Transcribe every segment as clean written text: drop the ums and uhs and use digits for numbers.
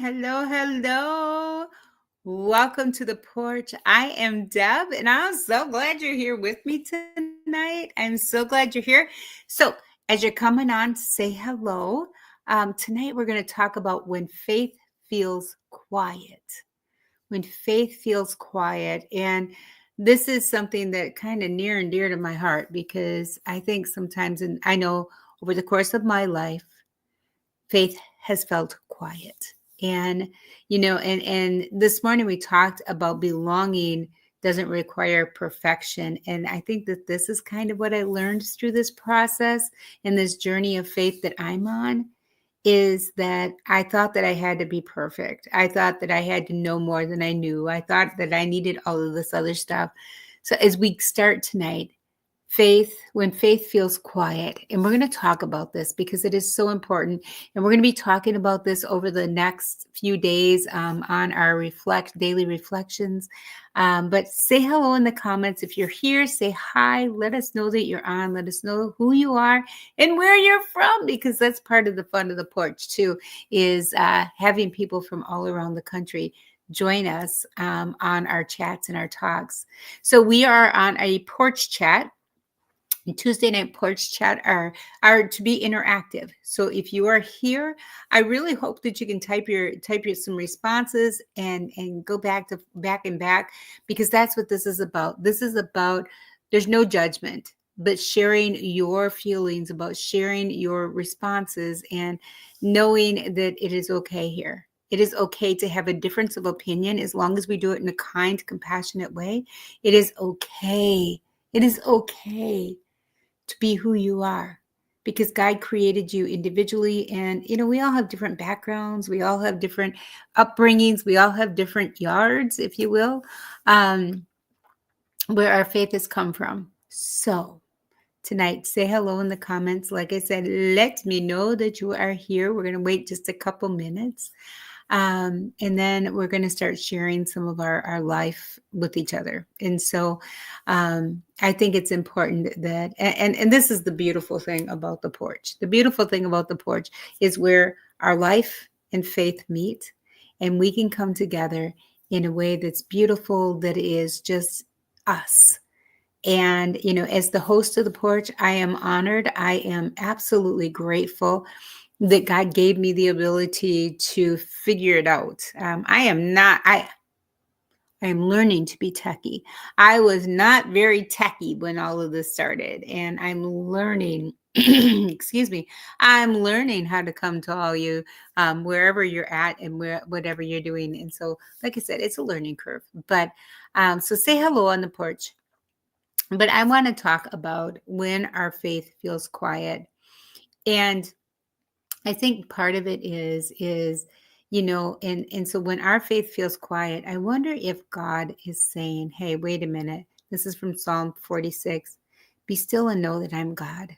Hello, hello. Welcome to the porch. I am Deb, and I'm so glad you're here with me tonight. I'm so glad you're here. So, as you're coming on, say hello. Tonight, we're going to talk about when faith feels quiet. When faith feels quiet. And this is something that kind of near and dear to my heart because I think sometimes, and I know over the course of my life, faith has felt quiet. And and this morning we talked about belonging doesn't require perfection, and I think that this is kind of what I learned through this process and this journey of faith that I'm on, is that I thought that I had to be perfect. I thought that I had to know more than I knew. I thought that I needed all of this other stuff. So as we start tonight, when faith feels quiet, and we're going to talk about this because it is so important, and we're going to be talking about this over the next few days on our daily reflections. But say hello in the comments. If you're here, say hi. Let us know that you're on. Let us know who you are and where you're from, because that's part of the fun of the porch too, is having people from all around the country join us on our chats and our talks. So we are on a porch chat. Tuesday night porch chat are to be interactive. So if you are here, I really hope that you can type your some responses and go back and back, because that's what this is about. This is about, there's no judgment, but sharing your feelings, about sharing your responses, and knowing that it is okay here. It is okay to have a difference of opinion as long as we do it in a kind, compassionate way. It is okay. It is okay to be who you are, because God created you individually. And, we all have different backgrounds. We all have different upbringings. We all have different yards, if you will, where our faith has come from. So tonight, say hello in the comments. Like I said, let me know that you are here. We're going to wait just a couple minutes. And then we're going to start sharing some of our life with each other. And so I think it's important that, and this is the beautiful thing about the porch. The beautiful thing about the porch is where our life and faith meet, and we can come together in a way that's beautiful, that is just us. And, as the host of the porch, I am honored. I am absolutely grateful that God gave me the ability to figure it out. I am learning to be techie. I was not very techie when all of this started, and I'm learning, excuse me, I'm learning how to come to all you wherever you're at and whatever you're doing. And so, like I said, it's a learning curve. But so say hello on the porch. But I want to talk about when our faith feels quiet. And I think part of it is, and so when our faith feels quiet, I wonder if God is saying, hey, wait a minute. This is from Psalm 46. Be still and know that I'm God.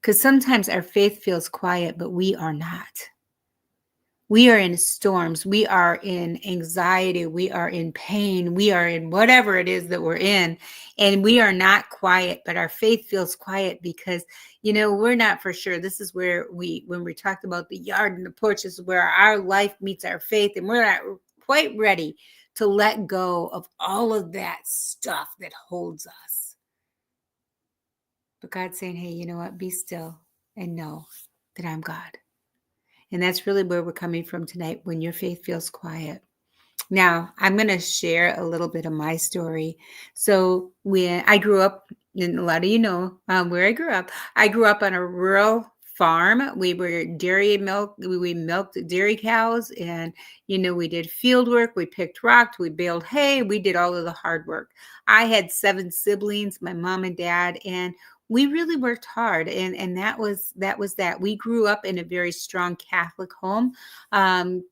Because sometimes our faith feels quiet, but we are not. We are in storms. We are in anxiety. We are in pain. We are in whatever it is that we're in. And we are not quiet, but our faith feels quiet because, we're not for sure. This is where when we talked about the yard and the porch, this is where our life meets our faith. And we're not quite ready to let go of all of that stuff that holds us. But God's saying, hey, you know what? Be still and know that I'm God. And that's really where we're coming from tonight, when your faith feels quiet. Now, I'm going to share a little bit of my story. So when I grew up, and a lot of you know where I grew up. I grew up on a rural farm. We were we milked dairy cows, and, we did field work. We picked rocks, we baled hay, we did all of the hard work. I had 7 siblings, my mom and dad, and we really worked hard, and that was that. We grew up in a very strong Catholic home,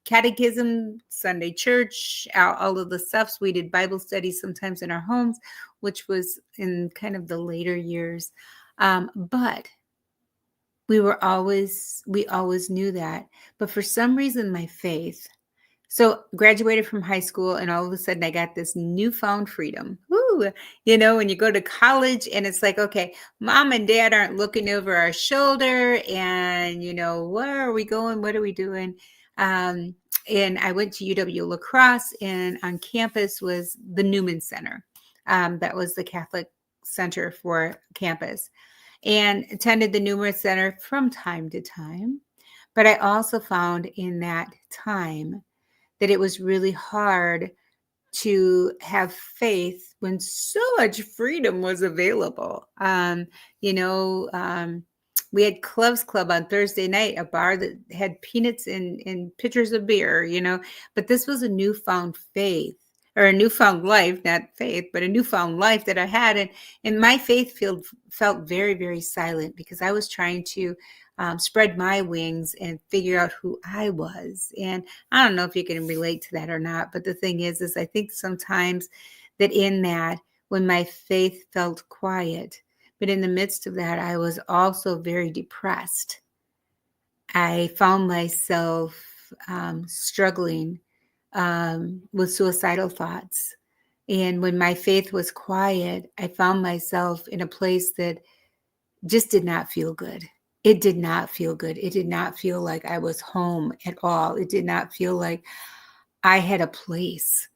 catechism, Sunday church, all of the stuffs. We did Bible studies sometimes in our homes, which was in kind of the later years. But we always knew that. But for some reason, my faith. So graduated from high school, and all of a sudden I got this newfound freedom. Woo! When you go to college and it's like, okay, mom and dad aren't looking over our shoulder, and, where are we going? What are we doing? and I went to UW La Crosse, and on campus was the Newman Center. That was the Catholic center for campus, and attended the Newman Center from time to time. But I also found in that time that it was really hard to have faith when so much freedom was available. You know, we had Clubs Club on Thursday night, a bar that had peanuts and pitchers of beer, but this was a newfound faith or a newfound life, not faith, but a newfound life that I had. And my faith felt very, very silent because I was trying to spread my wings and figure out who I was. And I don't know if you can relate to that or not, but the thing is I think sometimes that in that, when my faith felt quiet, but in the midst of that, I was also very depressed. I found myself struggling with suicidal thoughts. And when my faith was quiet, I found myself in a place that just did not feel good. It did not feel good. It did not feel like I was home at all. It did not feel like I had a place.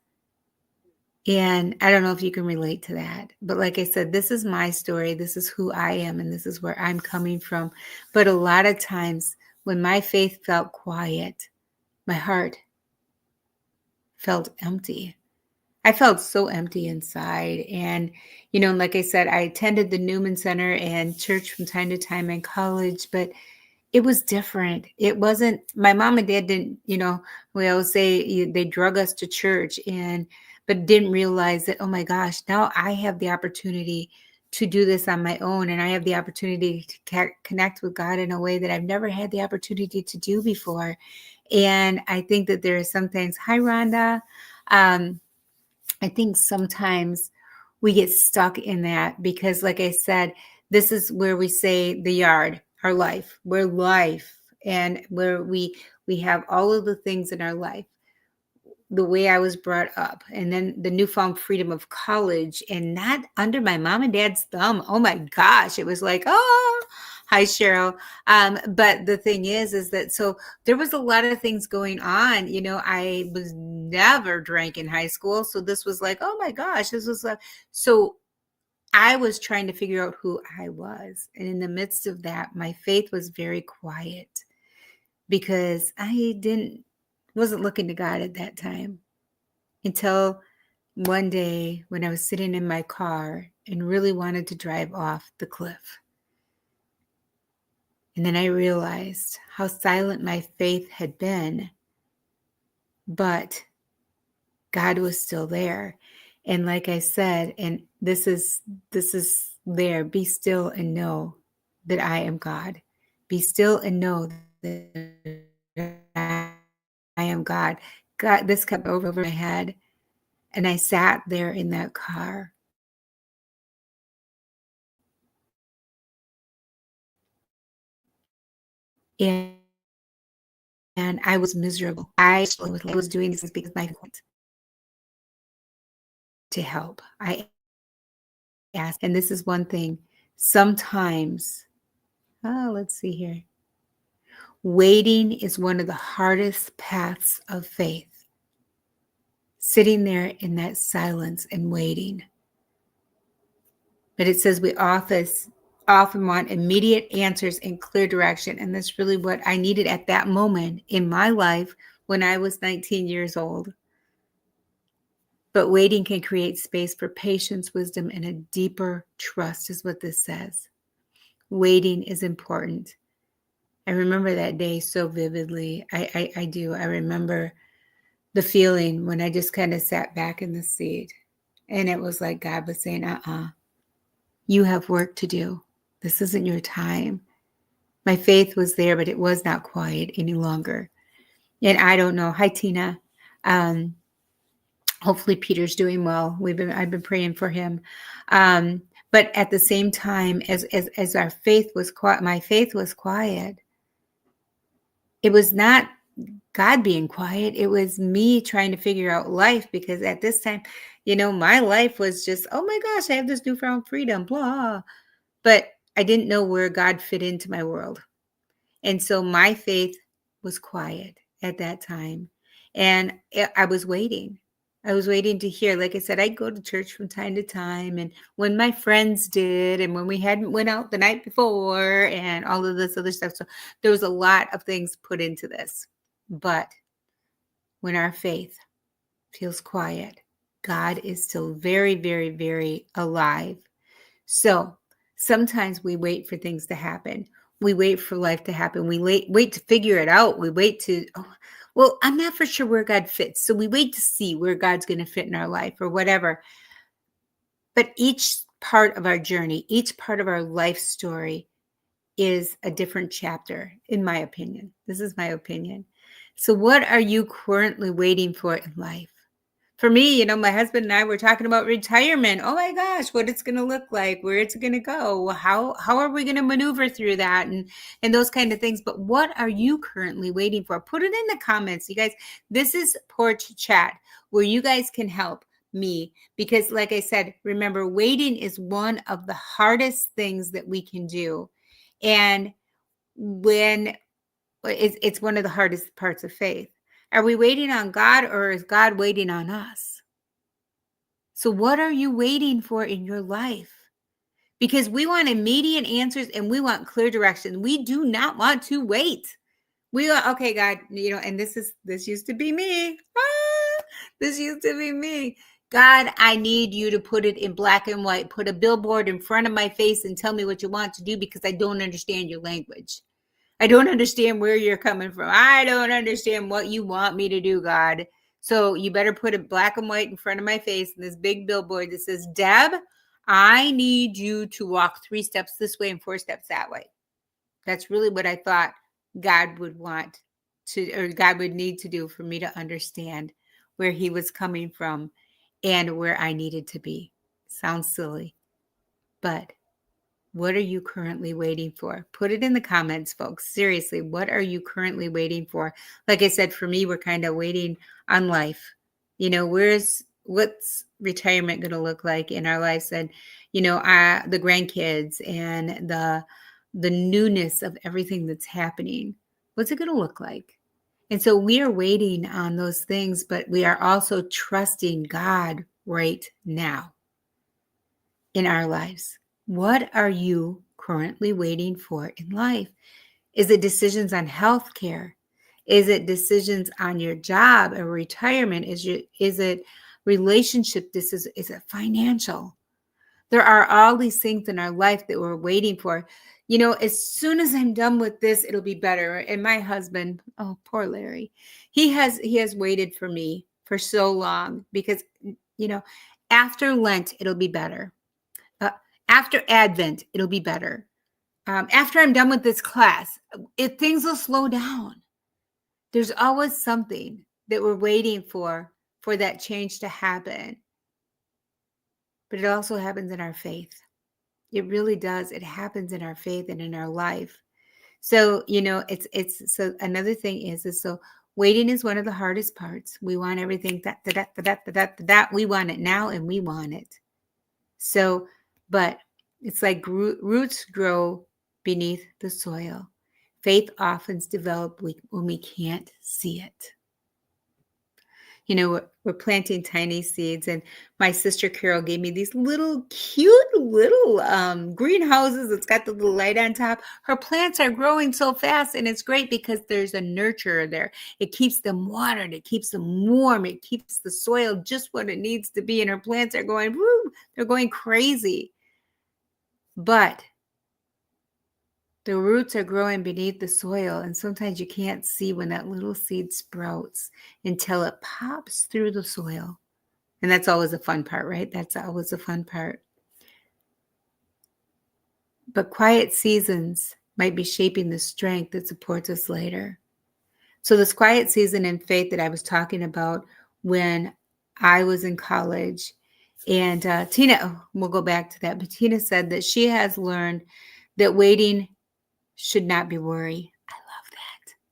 And I don't know if you can relate to that. But like I said, this is my story. This is who I am, and this is where I'm coming from. But a lot of times when my faith felt quiet, my heart felt empty. I felt so empty inside. And, like I said, I attended the Newman Center and church from time to time in college, but it was different. It wasn't, my mom and dad didn't, we always say they drug us to church but didn't realize that, oh my gosh, now I have the opportunity to do this on my own. And I have the opportunity to connect with God in a way that I've never had the opportunity to do before. And I think that there are some things, hi, Rhonda. I think sometimes we get stuck in that because, like I said, this is where we say the yard, our life, we're life, and where we have all of the things in our life, the way I was brought up, and then the newfound freedom of college and not under my mom and dad's thumb. Oh my gosh, it was like, oh, hi, Cheryl. But the thing is that so there was a lot of things going on. I was never drank in high school. So this was like, oh my gosh, this was like, so I was trying to figure out who I was. And in the midst of that, my faith was very quiet because I wasn't looking to God at that time until one day when I was sitting in my car and really wanted to drive off the cliff. And then I realized how silent my faith had been, but God was still there. And like I said, and this is there, be still and know that I am God. Be still and know that I am God. God, this kept over my head. And I sat there in that car. And I was miserable. I was doing this because my want to help. I asked, and this is one thing. Sometimes, let's see here. Waiting is one of the hardest paths of faith. Sitting there in that silence and waiting. But it says we often want immediate answers and clear direction. And that's really what I needed at that moment in my life when I was 19 years old. But waiting can create space for patience, wisdom, and a deeper trust, is what this says. Waiting is important. I remember that day so vividly. I do. I remember the feeling when I just kind of sat back in the seat. And it was like God was saying, you have work to do. This isn't your time. My faith was there, but it was not quiet any longer. And I don't know. Hi, Tina. Hopefully Peter's doing well. I've been praying for him. But at the same time, as our faith was quiet, my faith was quiet. It was not God being quiet. It was me trying to figure out life, because at this time, my life was just, oh my gosh, I have this newfound freedom, blah. But I didn't know where God fit into my world. And so my faith was quiet at that time. And I was waiting. I was waiting to hear. Like I said, I go to church from time to time, and when my friends did, and when we hadn't went out the night before, and all of this other stuff. So there was a lot of things put into this. But when our faith feels quiet, God is still very, very, very alive. So sometimes we wait for things to happen. We wait for life to happen. We wait to figure it out. We wait to, oh, well, I'm not for sure where God fits. So we wait to see where God's going to fit in our life or whatever. But each part of our journey, each part of our life story is a different chapter, in my opinion. This is my opinion. So what are you currently waiting for in life? For me, my husband and I were talking about retirement. Oh my gosh, what it's going to look like, where it's going to go, how are we going to maneuver through that, and those kind of things. But what are you currently waiting for? Put it in the comments, you guys. This is Porch Chat, where you guys can help me, because like I said, remember, waiting is one of the hardest things that we can do. And when it's one of the hardest parts of faith. Are we waiting on God, or is God waiting on us? So what are you waiting for in your life? Because we want immediate answers and we want clear direction. We do not want to wait. We are, okay, God, and this used to be me. This used to be me. God, I need you to put it in black and white. Put a billboard in front of my face and tell me what you want to do, because I don't understand your language. I don't understand where you're coming from. I don't understand what you want me to do, God. So you better put it black and white in front of my face and this big billboard that says, Deb, I need you to walk 3 steps this way and 4 steps that way. That's really what I thought God would want to, or God would need to do for me to understand where he was coming from and where I needed to be. Sounds silly, but what are you currently waiting for? Put it in the comments, folks. Seriously, what are you currently waiting for? Like I said, for me, we're kind of waiting on life. What's retirement going to look like in our lives? And, the grandkids and the newness of everything that's happening. What's it going to look like? And so we are waiting on those things, but we are also trusting God right now in our lives. What are you currently waiting for in life? Is it decisions on health care? Is it decisions on your job or retirement? Is it relationship? Is it financial? There are all these things in our life that we're waiting for. As soon as I'm done with this, it'll be better. And my husband, oh, poor Larry, he has waited for me for so long, because, after Lent, it'll be better. After Advent, it'll be better. After I'm done with this class, things will slow down. There's always something that we're waiting for that change to happen. But it also happens in our faith. It really does. It happens in our faith and in our life. So, so another thing is so waiting is one of the hardest parts. We want everything that we want it now, and we want it. So, but it's like roots grow beneath the soil. Faith often develops when we can't see it. We're planting tiny seeds, and my sister Carol gave me these little cute little greenhouses. It's got the little light on top. Her plants are growing so fast, and it's great because there's a nurturer there. It keeps them watered. It keeps them warm. It keeps the soil just what it needs to be, and her plants are going, woo, they're going crazy. But the roots are growing beneath the soil, and sometimes you can't see when that little seed sprouts until it pops through the soil. And that's always a fun part, right? That's always a fun part. But quiet seasons might be shaping the strength that supports us later. So this quiet season in faith that I was talking about when I was in college, and Tina, we'll go back to that, but Tina said that she has learned that waiting should not be worry.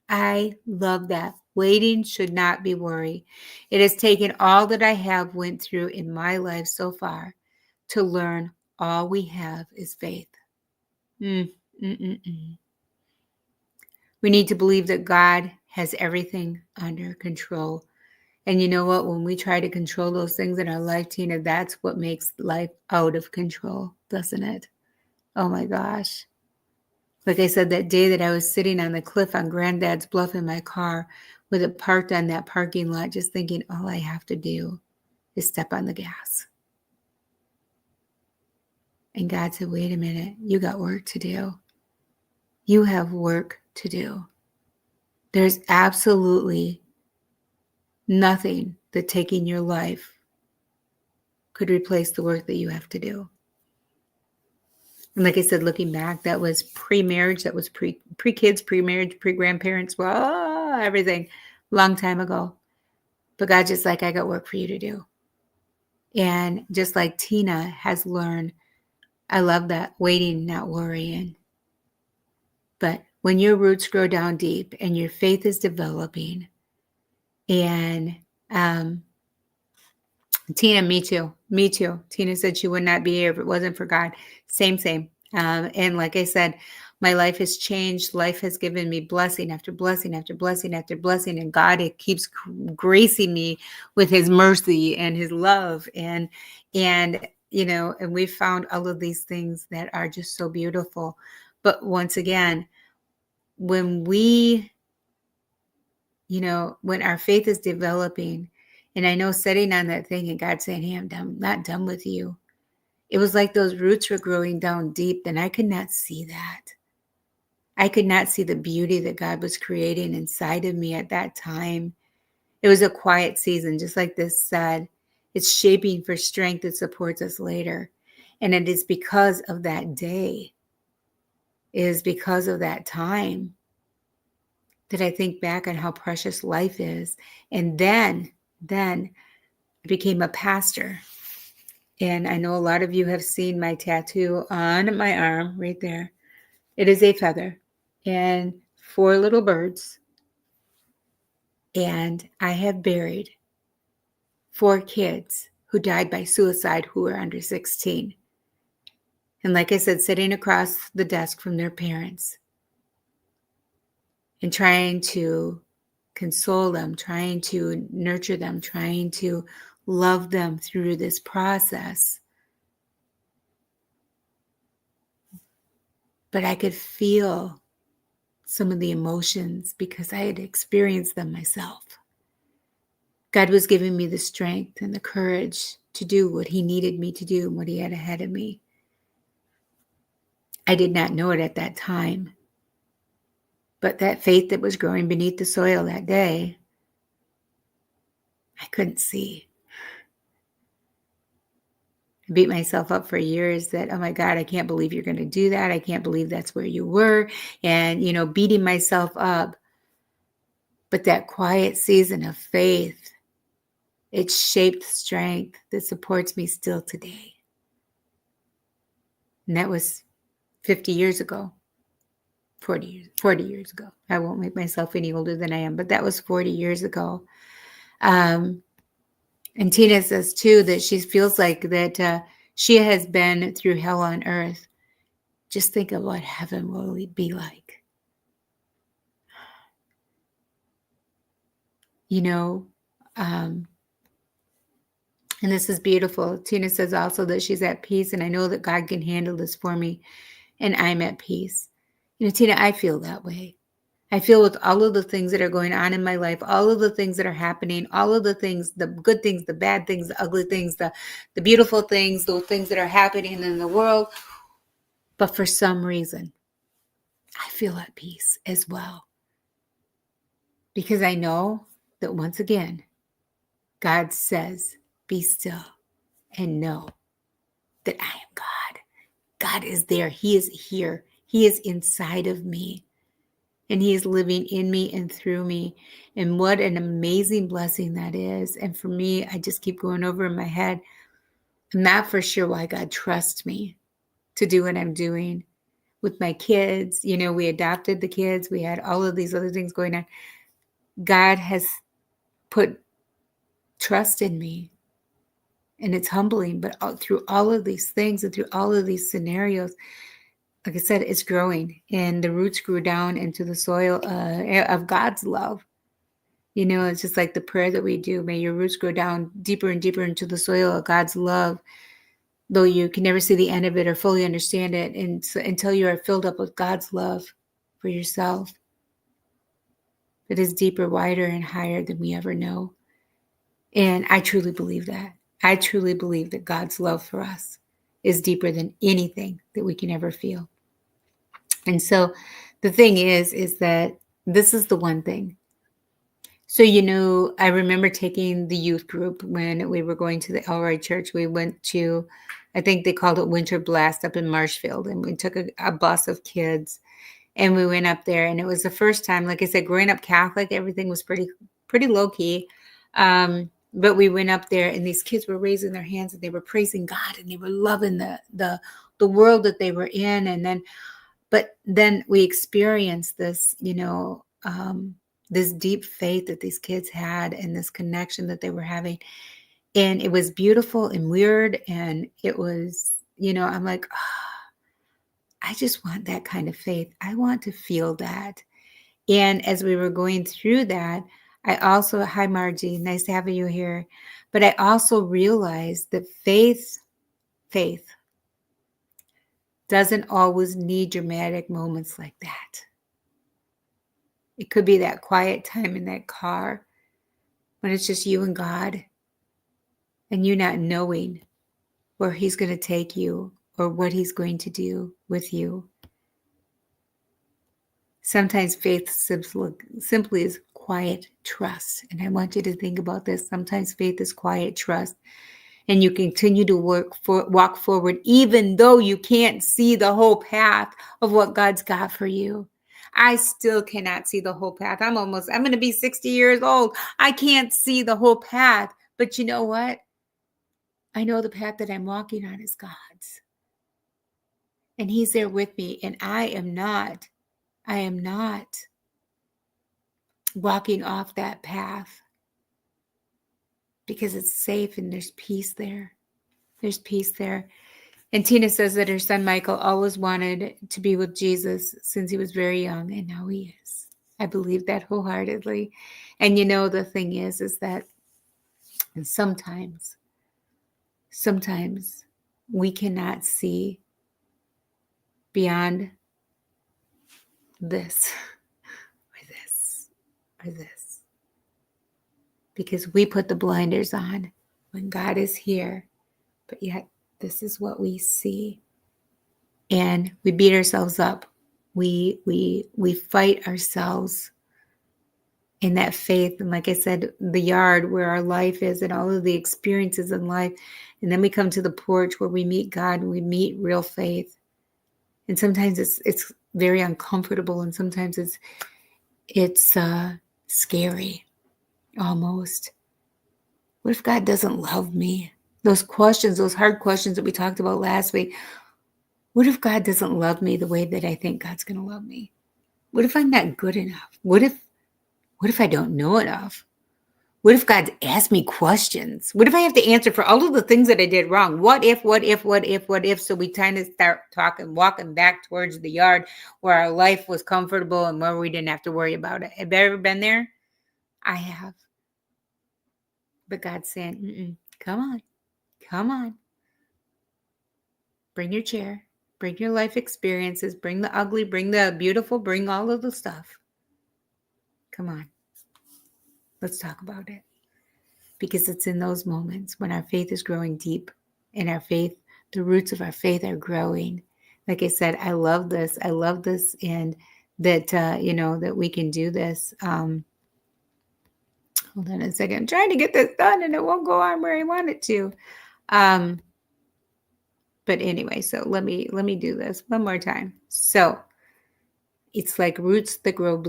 I love that. Waiting should not be worry. It has taken all that I have went through in my life so far to learn all we have is faith. We need to believe that God has everything under control. And you know what? When we try to control those things in our life, Tina, that's what makes life out of control, doesn't it? Oh my gosh. Like I said, that day that I was sitting on the cliff on Granddad's Bluff in my car with it parked on that parking lot, just thinking all I have to do is step on the gas. And God said, wait a minute, you got work to do. You have work to do. There's absolutely nothing that taking your life could replace the work that you have to do. And like I said, looking back, that was pre-marriage, that was pre-kids, pre-marriage, pre-grandparents, well, everything, long time ago. But God's just like, I got work for you to do. And just like Tina has learned, I love that, waiting, not worrying. But when your roots grow down deep and your faith is developing, and Tina, me too. Me too. Tina said she would not be here if it wasn't for God. Same. And like I said, my life has changed. Life has given me blessing after blessing after blessing after blessing. And God, it keeps gracing me with his mercy and his love. And you know, and we've found all of these things that are just so beautiful. But once again, when we, you know, when our faith is developing, and I know sitting on that thing and God saying, hey, I'm done, not done with you. It was like those roots were growing down deep, and I could not see that. I could not see the beauty that God was creating inside of me at that time. It was a quiet season, just like this said. It's shaping for strength that supports us later. And it is because of that day, it is because of that time that I think back on how precious life is. And then I became a pastor. And I know a lot of you have seen my tattoo on my arm right there. It is a feather and 4 little birds. And I have buried 4 kids who died by suicide who were under 16. And like I said, sitting across the desk from their parents and trying to console them, trying to nurture them, trying to love them through this process. But I could feel some of the emotions because I had experienced them myself. God was giving me the strength and the courage to do what he needed me to do and what he had ahead of me. I did not know it at that time. But that faith that was growing beneath the soil that day, I couldn't see. I beat myself up for years that, oh my God, I can't believe you're going to do that. I can't believe that's where you were. And, you know, beating myself up. But that quiet season of faith, it shaped strength that supports me still today. And that was 50 years ago, 40 years ago. I won't make myself any older than I am, but that was 40 years ago. And Tina says too that she feels like that she has been through hell on earth. Just think of what heaven will be like. You know, and this is beautiful. Tina says also that she's at peace, and I know that God can handle this for me, and I'm at peace. You know, Tina, I feel that way. I feel with all of the things that are going on in my life, all of the things that are happening, all of the things, the good things, the bad things, the ugly things, the beautiful things, the things that are happening in the world. But for some reason, I feel at peace as well. Because I know that once again, God says, be still and know that I am God. God is there. He is here. He is inside of me. And he is living in me and through me. And what an amazing blessing that is. And for me, I just keep going over in my head. I'm not for sure why God trusts me to do what I'm doing with my kids. You know, we adopted the kids. We had all of these other things going on. God has put trust in me. And it's humbling. But through all of these things and through all of these scenarios, like I said, it's growing, and the roots grew down into the soil of God's love. It's just like the prayer that we do. May your roots grow down deeper and deeper into the soil of God's love, though you can never see the end of it or fully understand it until you are filled up with God's love for yourself. That is deeper, wider, and higher than we ever know. And I truly believe that. I truly believe that God's love for us is deeper than anything that we can ever feel. And so the thing is that this is the one thing. So, I remember taking the youth group when we were going to the Elroy Church. We went to, I think they called it Winter Blast up in Marshfield. And we took a bus of kids and we went up there. And it was the first time, like I said, growing up Catholic, everything was pretty low key. But we went up there and these kids were raising their hands and they were praising God and they were loving the world that they were in. But then we experienced this, this deep faith that these kids had and this connection that they were having. And it was beautiful and weird. And it was, I'm like, I just want that kind of faith. I want to feel that. And as we were going through that, I also, hi Margie, nice having you here. But I also realized that faith doesn't always need dramatic moments like that. It could be that quiet time in that car when it's just you and God and you not knowing where he's going to take you or what he's going to do with you. Sometimes faith simply is quiet trust. And I want you to think about this. Sometimes faith is quiet trust. And you continue to walk forward even though you can't see the whole path of what God's got for you. I still cannot see the whole path. I'm going to be 60 years old. I can't see the whole path. But you know what? I know the path that I'm walking on is God's. And he's there with me. And I am not walking off that path because it's safe and there's peace there. There's peace there. And Tina says that her son Michael always wanted to be with Jesus since he was very young, and now he is. I believe that wholeheartedly. And the thing is that sometimes we cannot see beyond this or this or this because we put the blinders on when God is here, but yet this is what we see. And we beat ourselves up. We fight ourselves in that faith. And like I said, the yard where our life is and all of the experiences in life. And then we come to the porch where we meet God and we meet real faith. And sometimes it's very uncomfortable. And sometimes it's scary almost. What if God doesn't love me? Those questions, those hard questions that we talked about last week. What if God doesn't love me the way that I think God's going to love me? What if I'm not good enough? What if I don't know enough? What if God asks me questions? What if I have to answer for all of the things that I did wrong? What if? So we kind of start walking back towards the yard where our life was comfortable and where we didn't have to worry about it. Have you ever been there? I have. But God's saying, come on. Bring your chair. Bring your life experiences. Bring the ugly. Bring the beautiful. Bring all of the stuff. Come on. Let's talk about it. Because it's in those moments when our faith is growing deep and the roots of our faith are growing. Like I said, I love this. And that, that we can do this. Hold on a second. I'm trying to get this done and it won't go on where I want it to. But anyway, so let me do this one more time. So it's like roots that grow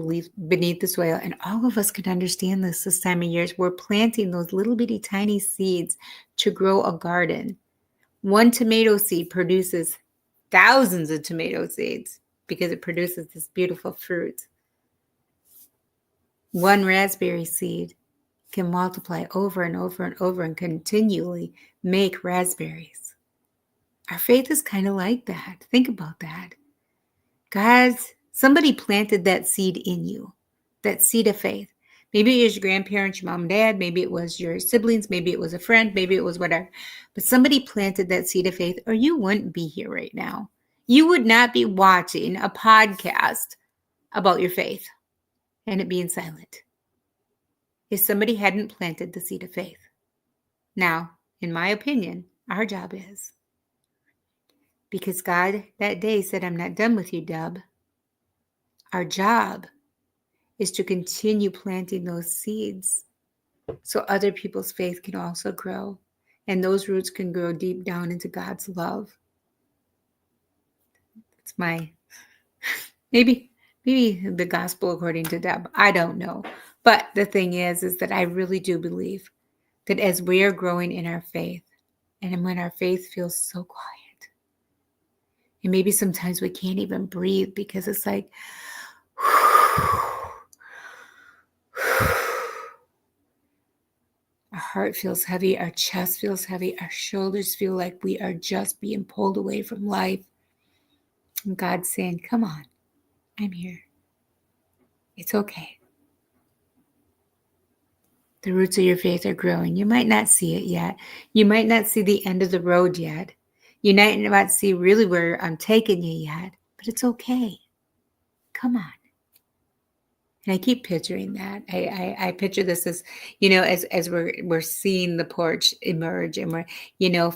beneath the soil. And all of us can understand this time of years. We're planting those little bitty tiny seeds to grow a garden. One tomato seed produces thousands of tomato seeds because it produces this beautiful fruit. One raspberry seed can multiply over and over and over and continually make raspberries. Our faith is kind of like that. Think about that. Somebody planted that seed in you, that seed of faith. Maybe it was your grandparents, your mom and dad. Maybe it was your siblings. Maybe it was a friend. Maybe it was whatever. But somebody planted that seed of faith, or you wouldn't be here right now. You would not be watching a podcast about your faith and it being silent if somebody hadn't planted the seed of faith. Now, in my opinion, our job is, because God that day said, I'm not done with you, Dub. Our job is to continue planting those seeds so other people's faith can also grow and those roots can grow deep down into God's love. It's my, maybe the gospel according to Deb. I don't know. But the thing is that I really do believe that as we are growing in our faith, and when our faith feels so quiet, and maybe sometimes we can't even breathe because it's like, our heart feels heavy, our chest feels heavy, our shoulders feel like we are just being pulled away from life. And God's saying, come on, I'm here. It's okay. The roots of your faith are growing. You might not see it yet. You might not see the end of the road yet. You might not see really where I'm taking you yet, but it's okay. Come on. And I keep picturing that. I picture this as, as we're seeing the porch emerge, and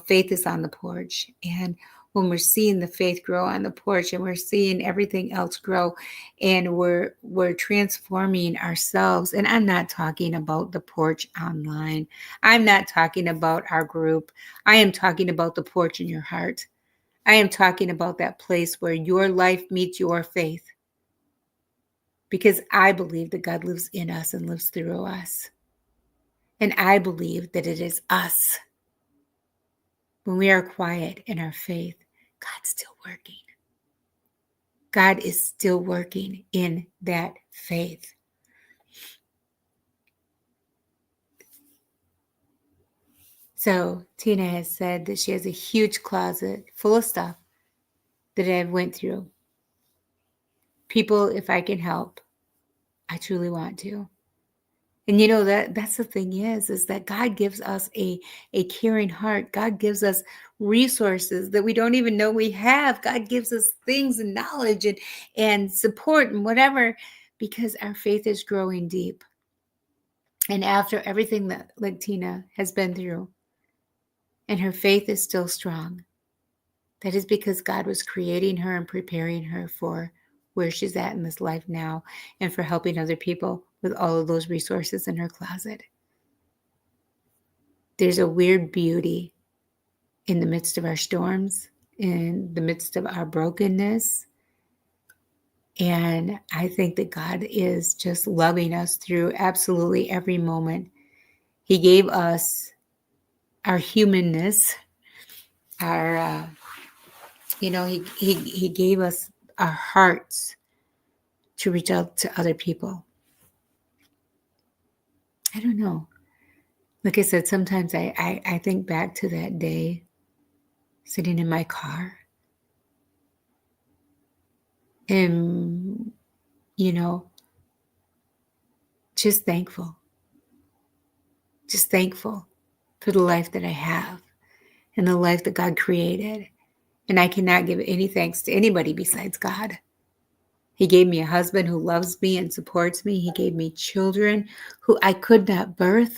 faith is on the porch. And when we're seeing the faith grow on the porch, and we're seeing everything else grow, and we're transforming ourselves. And I'm not talking about the porch online. I'm not talking about our group. I am talking about the porch in your heart. I am talking about that place where your life meets your faith. Because I believe that God lives in us and lives through us. And I believe that it is us. When we are quiet in our faith, God's still working. God is still working in that faith. So Tina has said that she has a huge closet full of stuff that I went through. People, if I can help, I truly want to. And that's the thing is that God gives us a caring heart. God gives us resources that we don't even know we have. God gives us things and knowledge and support and whatever, because our faith is growing deep. And after everything that like Tina has been through, and her faith is still strong, that is because God was creating her and preparing her for where she's at in this life now, and for helping other people with all of those resources in her closet. There's a weird beauty in the midst of our storms, in the midst of our brokenness. And I think that God is just loving us through absolutely every moment. He gave us our humanness, our, he gave us our hearts to reach out to other people. I don't know. Like I said, sometimes I think back to that day sitting in my car and, just thankful for the life that I have and the life that God created. And I cannot give any thanks to anybody besides God. He gave me a husband who loves me and supports me. He gave me children who I could not birth.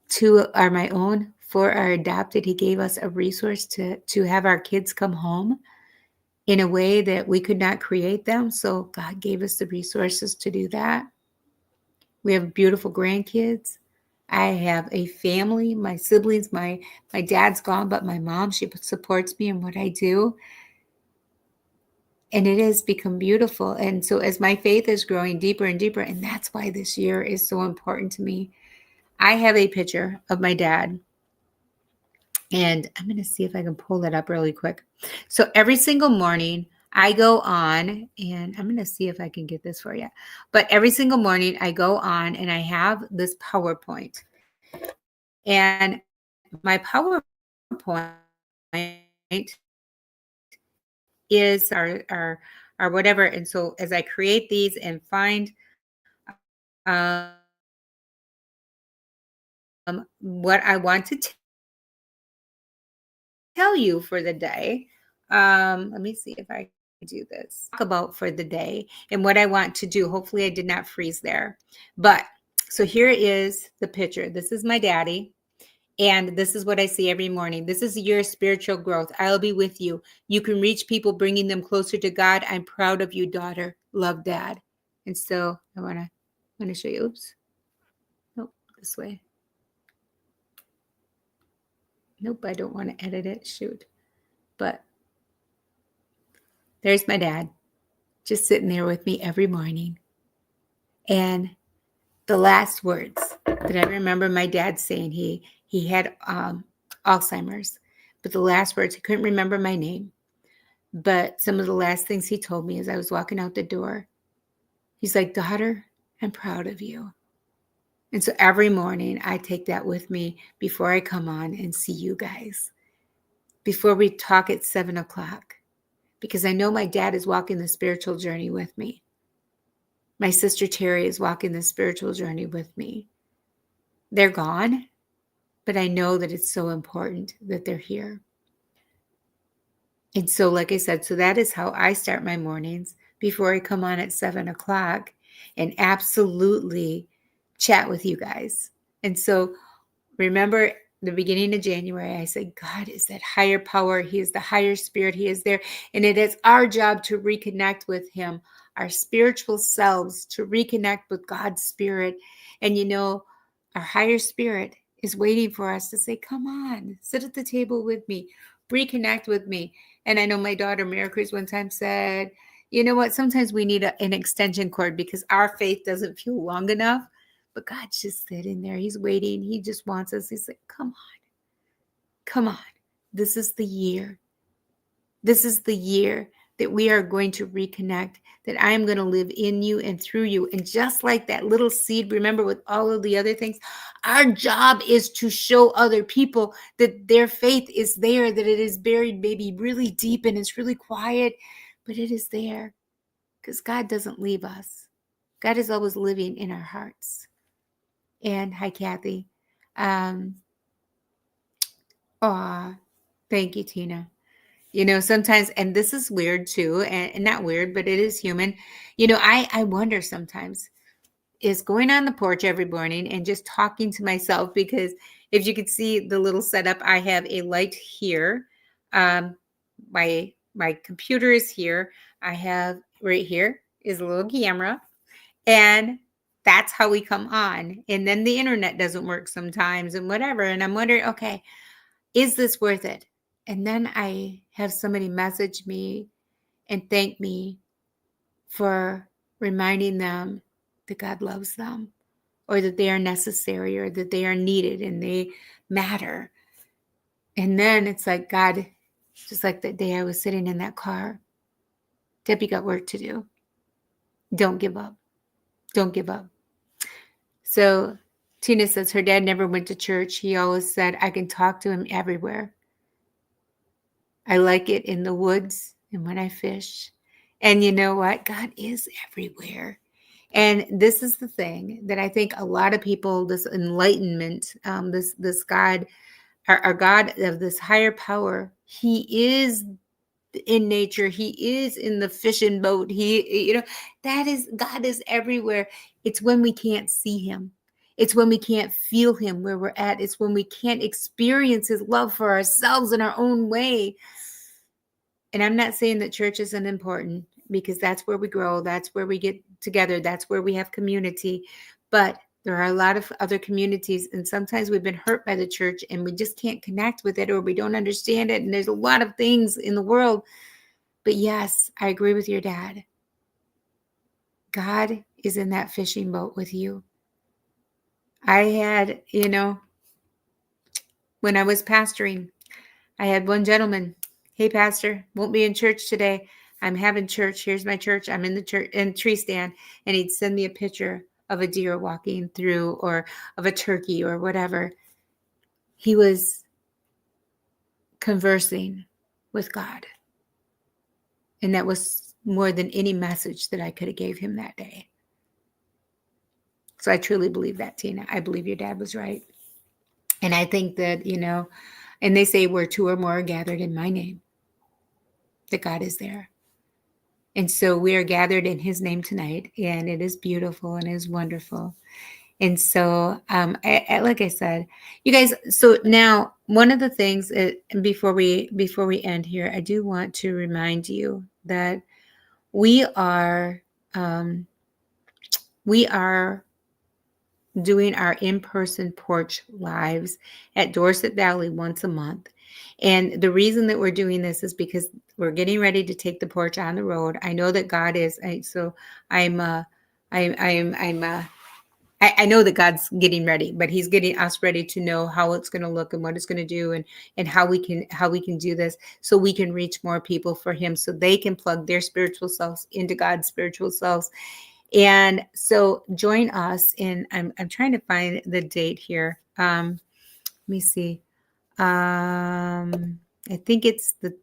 Two are my own, 4 are adopted. He gave us a resource to have our kids come home in a way that we could not create them. So God gave us the resources to do that. We have beautiful grandkids. I have a family, my siblings, my dad's gone, but my mom, she supports me in what I do. And it has become beautiful. And so as my faith is growing deeper and deeper, and that's why this year is so important to me, I have a picture of my dad. And I'm going to see if I can pull that up really quick. So every single morning, I go on, and I'm going to see if I can get this for you. But every single morning, I go on and I have this PowerPoint. And my PowerPoint is our whatever. And so as I create these and find Um, what I want to tell you for the day. Let me see if I can do this. Talk about for the day and what I want to do. Hopefully, I did not freeze there. But so here is the picture. This is my daddy. And this is what I see every morning. This is your spiritual growth. I'll be with you. You can reach people, bringing them closer to God. I'm proud of you, daughter. Love, Dad. And so I want to show you. Oops. Nope. This way. Nope. I don't want to edit it. Shoot. But there's my dad, just sitting there with me every morning. And the last words that I remember my dad saying, he had Alzheimer's, but the last words, he couldn't remember my name. But some of the last things he told me as I was walking out the door, he's like, daughter, I'm proud of you. And so every morning I take that with me before I come on and see you guys, before we talk at 7:00, because I know my dad is walking the spiritual journey with me. My sister Terry is walking the spiritual journey with me. They're gone, but I know that it's so important that they're here. And so, like I said, so that is how I start my mornings before I come on at 7:00 and absolutely chat with you guys. And so remember the beginning of January, I said, God is that higher power. He is the higher spirit. He is there. And it is our job to reconnect with him, our spiritual selves, to reconnect with God's spirit. And our higher spirit is waiting for us to say, come on, sit at the table with me, reconnect with me. And I know my daughter, Mary Cruz, one time said, you know what? Sometimes we need an extension cord because our faith doesn't feel long enough. But God's just sitting there. He's waiting. He just wants us. He's like, come on. Come on. This is the year. This is the year that we are going to reconnect, that I am going to live in you and through you. And just like that little seed, remember with all of the other things, our job is to show other people that their faith is there, that it is buried maybe really deep and it's really quiet, but it is there because God doesn't leave us. God is always living in our hearts. And hi, Kathy. Thank you, Tina. Sometimes, and this is weird too, and not weird, but it is human. I wonder sometimes, is going on the porch every morning and just talking to myself, because if you could see the little setup, I have a light here. My computer is here. I have right here is a little camera, and that's how we come on. And then the internet doesn't work sometimes and whatever. And I'm wondering, okay, is this worth it? And then I have somebody message me and thank me for reminding them that God loves them, or that they are necessary, or that they are needed and they matter. And then it's like, God, just like that day I was sitting in that car, Debbie got work to do. Don't give up. Don't give up. So Tina says her dad never went to church. He always said, I can talk to him everywhere. I like it in the woods and when I fish. And you know what? God is everywhere. And this is the thing that I think a lot of people, this enlightenment, this God, our God of this higher power, he is in nature. He is in the fishing boat. That is, God is everywhere. It's when we can't see him. It's when we can't feel him where we're at. It's when we can't experience his love for ourselves in our own way. And I'm not saying that church isn't important, because that's where we grow. That's where we get together. That's where we have community. But there are a lot of other communities, and sometimes we've been hurt by the church and we just can't connect with it, or we don't understand it. And there's a lot of things in the world. But yes, I agree with your dad. God is in that fishing boat with you. I had, when I was pastoring, I had one gentleman, hey, pastor, won't be in church today. I'm having church. Here's my church. I'm in the church in tree stand. And he'd send me a picture of a deer walking through, or of a turkey or whatever. He was conversing with God. And that was more than any message that I could have gave him that day. So I truly believe that, Tina. I believe your dad was right. And I think that, and they say where two or more are gathered in my name, that God is there. And so we are gathered in his name tonight, and it is beautiful and it is wonderful. And so, like I said, you guys. So now, one of the things before we end here, I do want to remind you that we are um, we are doing our in-person porch lives at Dorset Valley once a month. And the reason that we're doing this is because we're getting ready to take the porch on the road. I know that God is, so I'm, I know that God's getting ready, but he's getting us ready to know how it's going to look and what it's going to do, and how we can do this so we can reach more people for him, so they can plug their spiritual selves into God's spiritual selves. And so join us in, I'm trying to find the date here. Let me see. I think it's the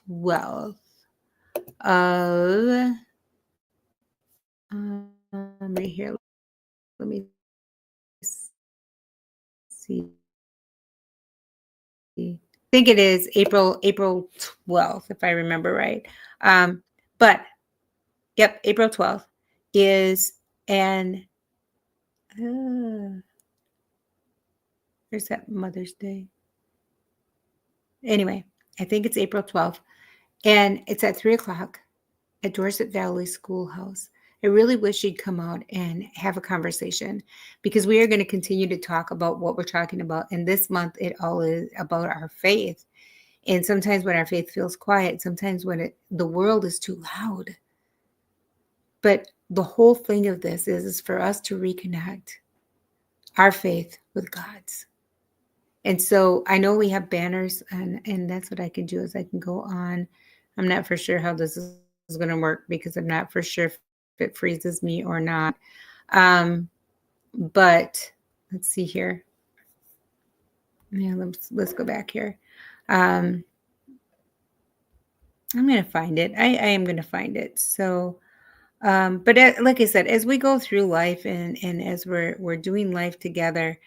12th of right here. Let me see. I think it is April 12th, if I remember right. But yep, April 12th is, and there's that Mother's Day. Anyway, I think it's April 12th, and it's at 3:00 at Dorset Valley Schoolhouse. I really wish you'd come out and have a conversation, because we are going to continue to talk about what we're talking about. And this month, it all is about our faith. And sometimes when our faith feels quiet, sometimes when the world is too loud. But the whole thing of this is for us to reconnect our faith with God's. And so I know we have banners, and that's what I can do is I can go on. I'm not for sure how this is going to work, because I'm not for sure if it freezes me or not. But let's see here. Yeah, let's go back here. I'm going to find it. I am going to find it. So, but like I said, as we go through life, and as we're doing life together,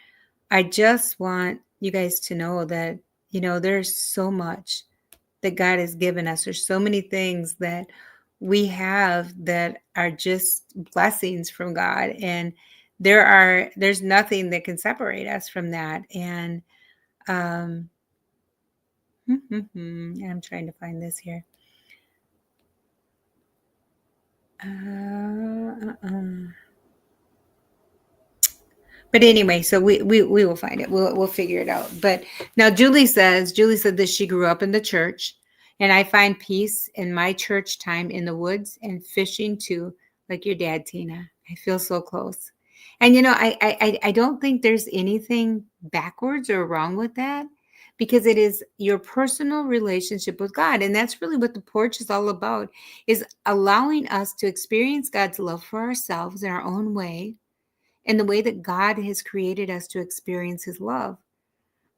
I just want you guys to know that, there's so much that God has given us. There's so many things that we have that are just blessings from God. And there's nothing that can separate us from that. And I'm trying to find this here. But anyway, so we will find it. We'll figure it out. But now Julie said that she grew up in the church, and I find peace in my church time in the woods and fishing too, like your dad, Tina. I feel so close. And I don't think there's anything backwards or wrong with that, because it is your personal relationship with God. And that's really what the porch is all about, is allowing us to experience God's love for ourselves in our own way, and the way that God has created us to experience his love.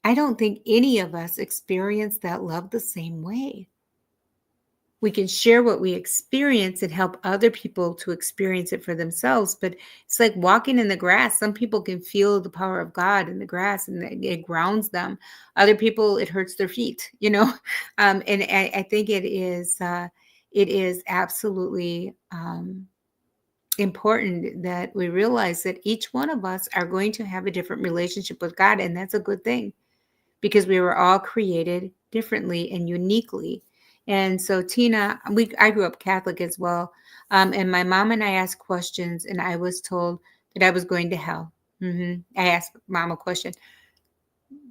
I don't think any of us experience that love the same way. We can share what we experience and help other people to experience it for themselves. But it's like walking in the grass. Some people can feel the power of God in the grass, and it grounds them. Other people, it hurts their feet, And I think it is absolutely important that we realize that each one of us are going to have a different relationship with God. And that's a good thing, because we were all created differently and uniquely. And so, Tina, I grew up Catholic as well. And my mom and I asked questions, and I was told that I was going to hell. I asked mom a question.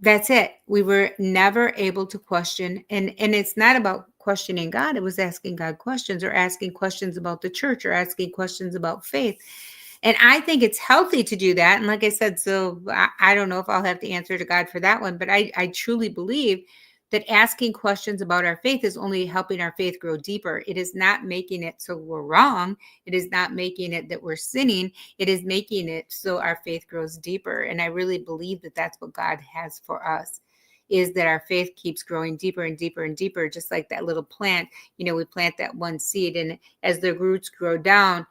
That's it. We were never able to question. And it's not about questioning God. It was asking God questions, or asking questions about the church, or asking questions about faith. And I think it's healthy to do that. And like I said, so I don't know if I'll have to answer to God for that one, but I truly believe that asking questions about our faith is only helping our faith grow deeper. It is not making it so we're wrong. It is not making it that we're sinning. It is making it so our faith grows deeper. And I really believe that that's what God has for us, is that our faith keeps growing deeper and deeper and deeper, just like that little plant. We plant that one seed, and as the roots grow down,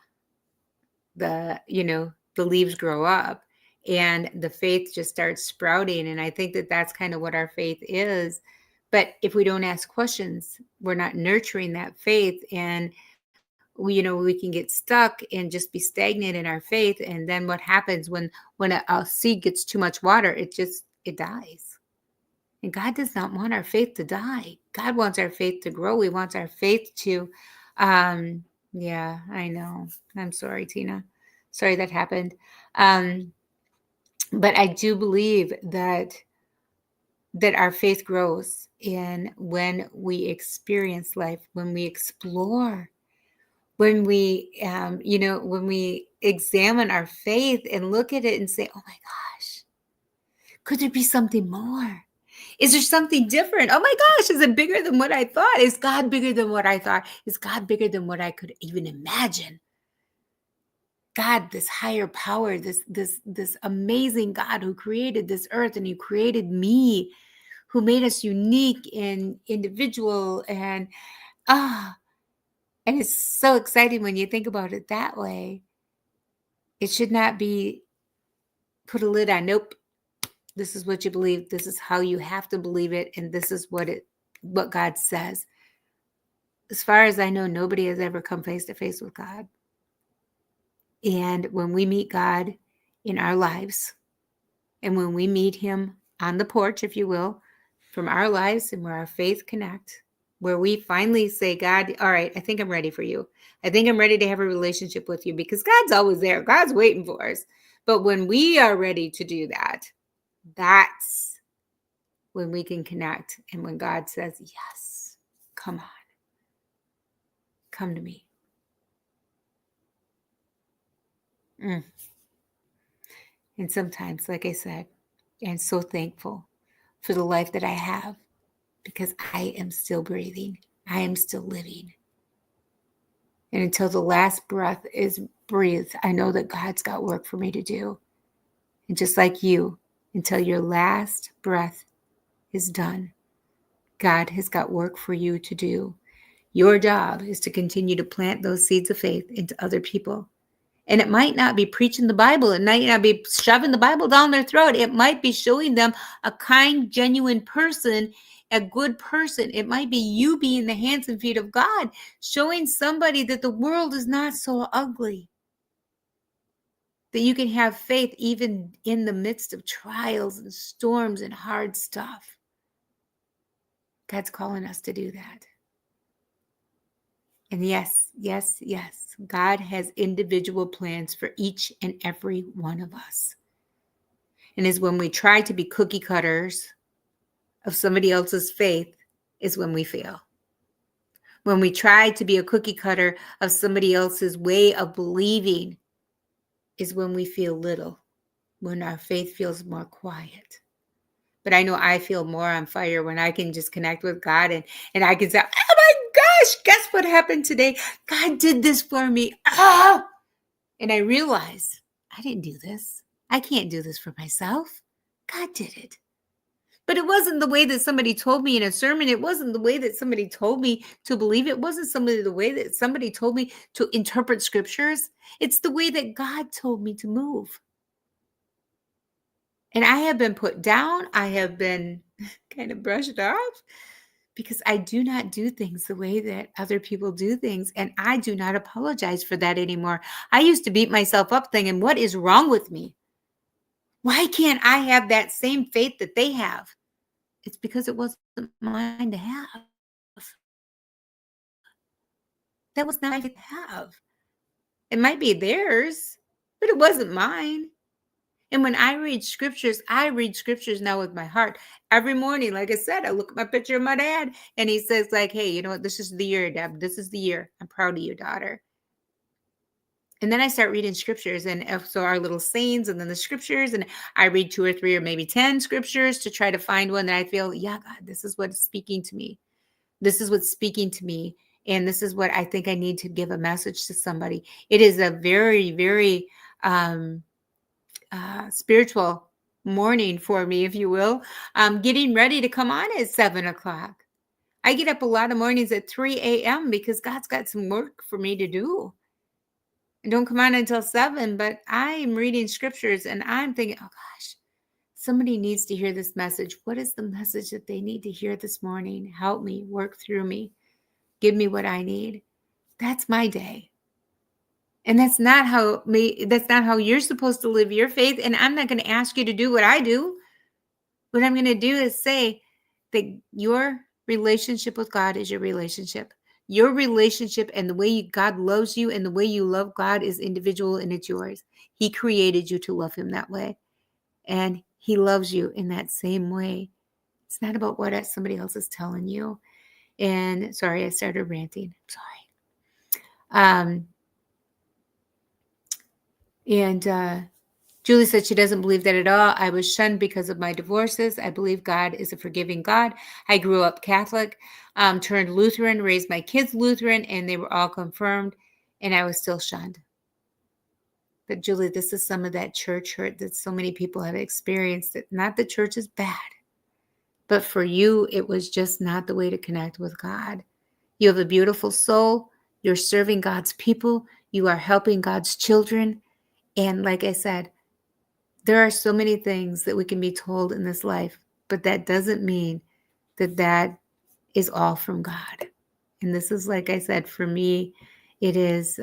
the leaves grow up and the faith just starts sprouting. And I think that that's kind of what our faith is. But if we don't ask questions, we're not nurturing that faith. And we can get stuck and just be stagnant in our faith. And then what happens when a seed gets too much water, it dies. And God does not want our faith to die. God wants our faith to grow. He wants our faith to yeah, I know. I'm sorry, Tina. Sorry that happened. But I do believe that our faith grows in when we experience life, when we explore, when we when we examine our faith and look at it and say, oh my gosh, could there be something more? Is there something different? Oh my gosh, is it bigger than what I thought? Is God bigger than what I thought? Is God bigger than what I could even imagine? God, this higher power, this amazing God who created this earth and who created me, who made us unique and individual, and and it's so exciting when you think about it that way. It should not be put a lid on. Nope. This is what you believe. This is how you have to believe it. And this is what God says. As far as I know, nobody has ever come face to face with God. And when we meet God in our lives, and when we meet him on the porch, if you will, from our lives and where our faith connect, where we finally say, God, all right, I think I'm ready for you. I think I'm ready to have a relationship with you, because God's always there. God's waiting for us. But when we are ready to do that, that's when we can connect. And when God says, yes, come on, come to me. And sometimes, like I said, I'm so thankful for the life that I have, because I am still breathing. I am still living. And until the last breath is breathed, I know that God's got work for me to do. And just like you, until your last breath is done, God has got work for you to do. Your job is to continue to plant those seeds of faith into other people. And it might not be preaching the Bible. It might not be shoving the Bible down their throat. It might be showing them a kind, genuine person, a good person. It might be you being the hands and feet of God, showing somebody that the world is not so ugly, that you can have faith even in the midst of trials and storms and hard stuff. God's calling us to do that. And yes, God has individual plans for each and every one of us. And is when we try to be cookie cutters of somebody else's faith is when we fail. When we try to be a cookie cutter of somebody else's way of believing is when we feel little, when our faith feels more quiet. But I know I feel more on fire when I can just connect with God and I can say, oh my gosh, guess what happened today? God did this for me. And I realize I didn't do this. I can't do this for myself. God did it. But it wasn't the way that somebody told me in a sermon. It wasn't the way that somebody told me to believe. It wasn't the way that somebody told me to interpret scriptures. It's the way that God told me to move. And I have been put down. I have been kind of brushed off because I do not do things the way that other people do things. And I do not apologize for that anymore. I used to beat myself up thinking, what is wrong with me? Why can't I have that same faith that they have? It's because it wasn't mine to have. That was not mine to have. It might be theirs, but it wasn't mine. And when I read scriptures now with my heart. Every morning, like I said, I look at my picture of my dad and he says like, hey, you know what? This is the year, Deb. This is the year. I'm proud of you, daughter. And then I start reading scriptures and so our little sayings and then the scriptures. And I read 2 or 3 or maybe 10 scriptures to try to find one that I feel, yeah, God, this is what's speaking to me. This is what's speaking to me. And this is what I think I need to give a message to somebody. It is a very, very spiritual morning for me, if you will. Getting ready to come on at 7 o'clock. I get up a lot of mornings at 3 a.m. because God's got some work for me to do. I don't come on until 7, but I am reading scriptures and I'm thinking, oh gosh, somebody needs to hear this message. What is the message that they need to hear this morning? Help me, work through me, give me what I need. That's my day. And that's not how you're supposed to live your faith. And I'm not going to ask you to do what I do. What I'm going to do is say that your relationship with God is your relationship. Your relationship and the way God loves you and the way you love God is individual and it's yours. He created you to love him that way. And he loves you in that same way. It's not about what somebody else is telling you. And sorry, I started ranting. Sorry. Julie said she doesn't believe that at all. I was shunned because of my divorces. I believe God is a forgiving God. I grew up Catholic, turned Lutheran, raised my kids Lutheran, and they were all confirmed, and I was still shunned. But Julie, this is some of that church hurt that so many people have experienced. That not the church is bad, but for you, it was just not the way to connect with God. You have a beautiful soul. You're serving God's people. You are helping God's children. And like I said, there are so many things that we can be told in this life, but that doesn't mean that that is all from God. And this is, like I said, for me, it is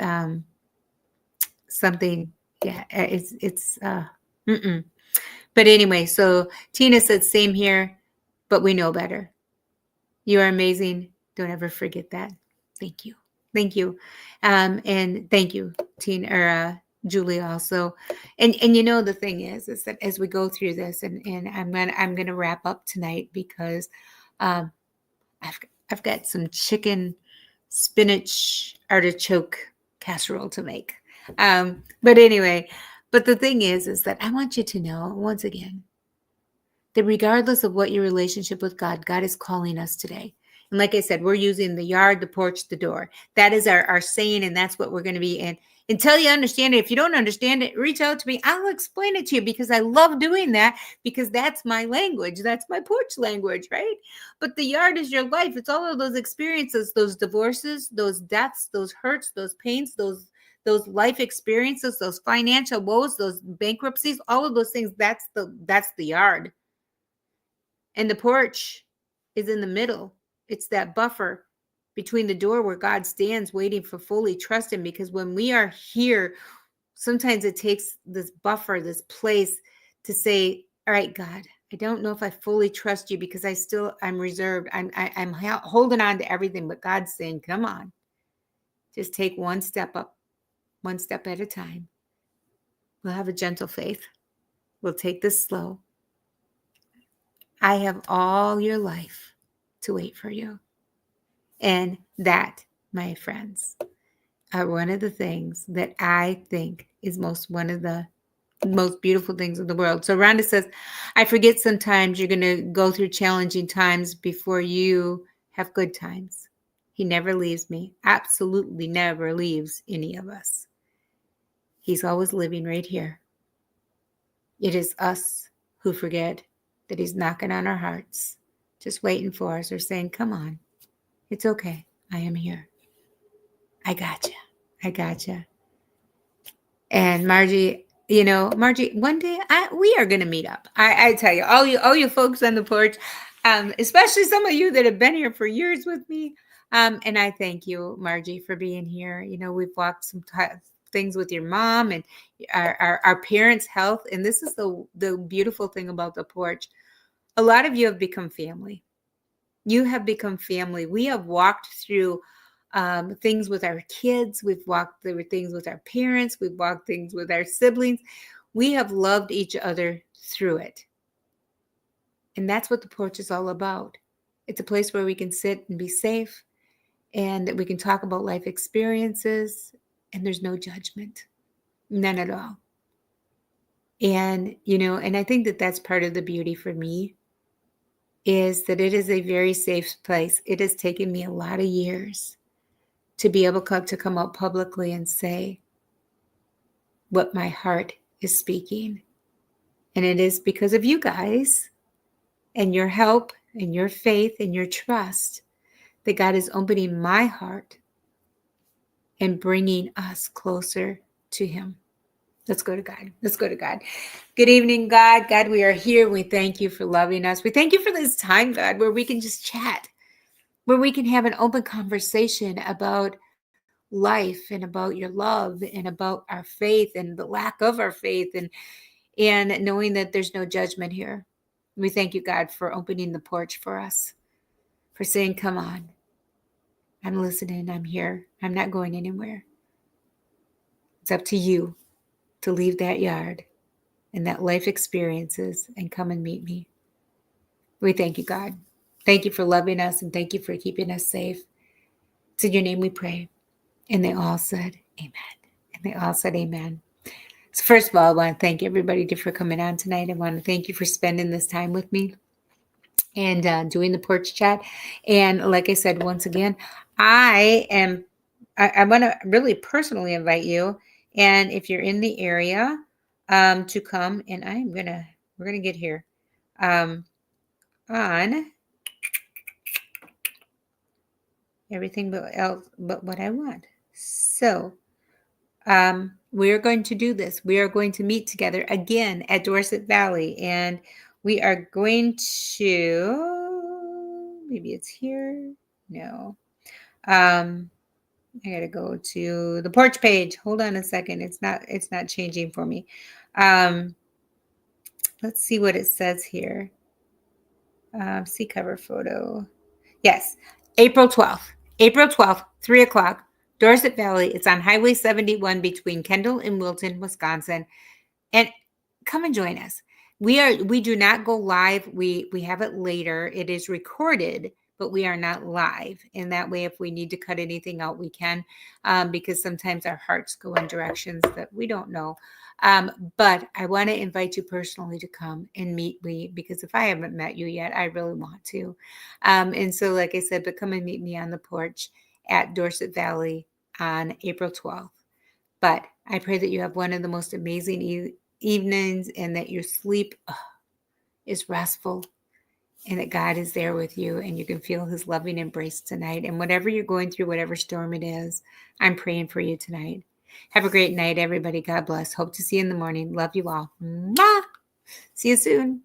something, yeah, But anyway, so Tina said, same here, but we know better. You are amazing. Don't ever forget that. Thank you. Thank you. And thank you, Tina, or Julie also. And you know, the thing is that as we go through this, and I'm gonna wrap up tonight because I've got some chicken spinach artichoke casserole to make. But anyway, but the thing is that I want you to know once again that regardless of what your relationship with God, God is calling us today. And like I said, we're using the yard, the porch, the door. That is our saying, and that's what we're going to be in. Until you understand it, if you don't understand it, reach out to me. I'll explain it to you because I love doing that because that's my language. That's my porch language, right? But the yard is your life. It's all of those experiences, those divorces, those deaths, those hurts, those pains, those life experiences, those financial woes, those bankruptcies, all of those things. That's the yard. And the porch is in the middle. It's that buffer between the door where God stands waiting for fully trust him. Because when we are here, sometimes it takes this buffer, this place to say, all right, God, I don't know if I fully trust you because I'm reserved. I'm holding on to everything. But God's saying, come on, just take one step up, one step at a time. We'll have a gentle faith. We'll take this slow. I have all your life to wait for you. And that, my friends, are one of the things that I think is one of the most beautiful things in the world. So Rhonda says, I forget sometimes you're going to go through challenging times before you have good times. He never leaves me, absolutely never leaves any of us. He's always living right here. It is us who forget that he's knocking on our hearts, just waiting for us or saying, come on, it's okay. I am here. I got you. I got you. And Margie, one day we are going to meet up. I tell you, all you folks on the porch, especially some of you that have been here for years with me. And I thank you, Margie, for being here. We've walked some things with your mom and our parents' health. And this is the beautiful thing about the porch. A lot of you have become family. You have become family. We have walked through things with our kids. We've walked through things with our parents. We've walked things with our siblings. We have loved each other through it. And that's what the porch is all about. It's a place where we can sit and be safe and that we can talk about life experiences and there's no judgment. None at all. And, and I think that that's part of the beauty for me is that it is a very safe place. It has taken me a lot of years to be able to come out publicly and say what my heart is speaking. And it is because of you guys and your help and your faith and your trust that God is opening my heart and bringing us closer to him. Let's go to God. Let's go to God. Good evening, God. God, we are here. We thank you for loving us. We thank you for this time, God, where we can just chat, where we can have an open conversation about life and about your love and about our faith and the lack of our faith and knowing that there's no judgment here. We thank you, God, for opening the porch for us, for saying, come on, I'm listening, I'm here, I'm not going anywhere. It's up to you to leave that yard and that life experiences and come and meet me. We thank you, God. Thank you for loving us and thank you for keeping us safe. It's in your name we pray. And they all said, amen. And they all said, amen. So first of all, I want to thank everybody for coming on tonight. I want to thank you for spending this time with me and doing the porch chat. And like I said, once again, I want to really personally invite you. And if you're in the area, to come, and we're going to get here, on everything but what I want. So, we are going to do this. We are going to meet together again at Dorset Valley, and we are going to, maybe it's here. No. I got to go to the porch page. Hold on a second. It's not changing for me. Let's see what it says here. See cover photo. Yes. April 12th, 3 o'clock, Dorset Valley. It's on Highway 71 between Kendall and Wilton, Wisconsin. And come and join us. We do not go live. We have it later. It is recorded, but we are not live. And that way, if we need to cut anything out, we can, because sometimes our hearts go in directions that we don't know. But I want to invite you personally to come and meet me, because if I haven't met you yet, I really want to. And so, like I said, but come and meet me on the porch at Dorset Valley on April 12th. But I pray that you have one of the most amazing evenings and that your sleep is restful and that God is there with you and you can feel his loving embrace tonight. And whatever you're going through, whatever storm it is, I'm praying for you tonight. Have a great night, everybody. God bless. Hope to see you in the morning. Love you all. Mwah! See you soon.